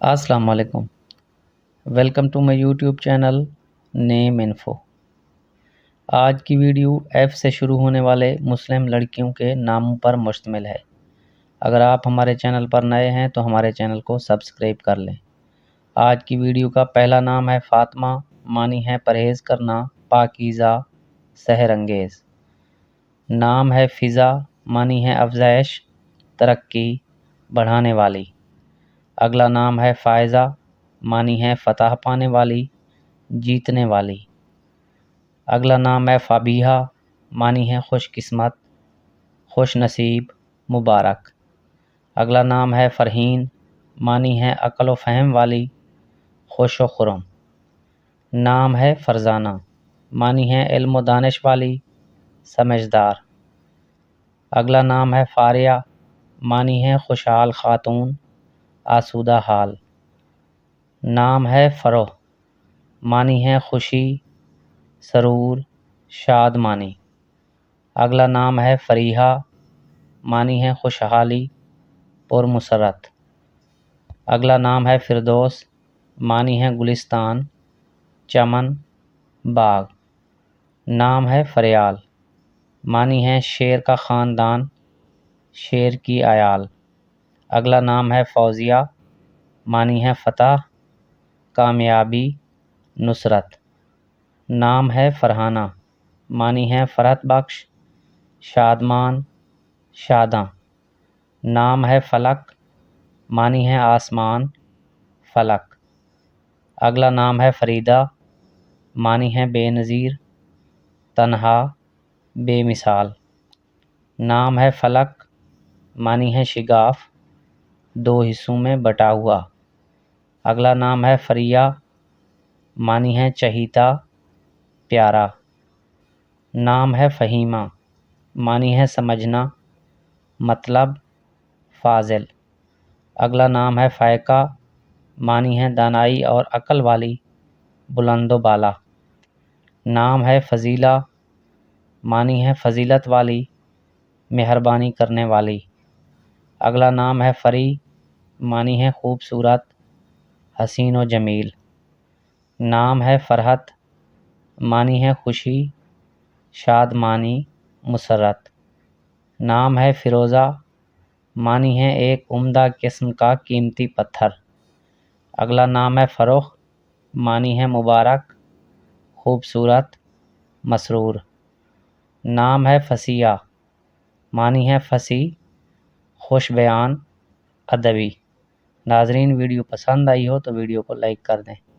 السلام علیکم، welcome to my YouTube channel name info. آج کی ویڈیو ایف سے شروع ہونے والے مسلم لڑکیوں کے ناموں پر مشتمل ہے۔ اگر آپ ہمارے چینل پر نئے ہیں تو ہمارے چینل کو سبسکرائب کر لیں۔ آج کی ویڈیو کا پہلا نام ہے فاطمہ، معنی ہے پرہیز کرنا، پاکیزہ، سحر انگیز۔ نام ہے فضا، معنی ہے افزائش، ترقی، بڑھانے والی۔ اگلا نام ہے فائزہ، معنی ہے فتح پانے والی، جیتنے والی۔ اگلا نام ہے فابیہا، معنی ہے خوش قسمت، خوش نصیب، مبارک۔ اگلا نام ہے فرحین، معنی ہے عقل و فہم والی، خوش و خرم۔ نام ہے فرزانہ، معنی ہے علم و دانش والی، سمجھدار۔ اگلا نام ہے فاریہ، معنی ہے خوشحال خاتون، آسودہ حال۔ نام ہے فروح، معنی ہے خوشی، سرور، شادمانی۔ اگلا نام ہے فریحہ، معنی ہے خوشحالی، پرمسرت۔ اگلا نام ہے فردوس، معنی ہے گلستان، چمن، باغ۔ نام ہے فریال، معنی ہے شیر کا خاندان، شیر کی عیال۔ اگلا نام ہے فوزیہ، معنی ہے فتح، کامیابی، نصرت۔ نام ہے فرحانہ، معنی ہے فرحت بخش، شادمان، شاداں۔ نام ہے فلک، معنی ہے آسمان، فلک۔ اگلا نام ہے فریدہ، معنی ہے بے نظیر، تنہا، بے مثال۔ نام ہے فلک، معنی ہے شگاف، دو حصوں میں بٹا ہوا۔ اگلا نام ہے فریہ، معنی ہے چہیتا، پیارا۔ نام ہے فہیمہ، معنی ہے سمجھنا، مطلب، فاضل۔ اگلا نام ہے فائقہ، معنی ہے دانائی اور عقل والی، بلند و بالا۔ نام ہے فضیلہ، معنی ہے فضیلت والی، مہربانی کرنے والی۔ اگلا نام ہے فری، معنی ہے خوبصورت، حسین و جمیل۔ نام ہے فرحت، معنی ہے خوشی، شادمانی، مسرت۔ نام ہے فیروزہ، معنی ہے ایک عمدہ قسم کا قیمتی پتھر۔ اگلا نام ہے فروخ، معنی ہے مبارک، خوبصورت، مسرور۔ نام ہے فصیح، معنی ہے فصیح، خوش بیان، ادبی۔ ناظرین، ویڈیو پسند آئی ہو تو ویڈیو کو لائک کر دیں۔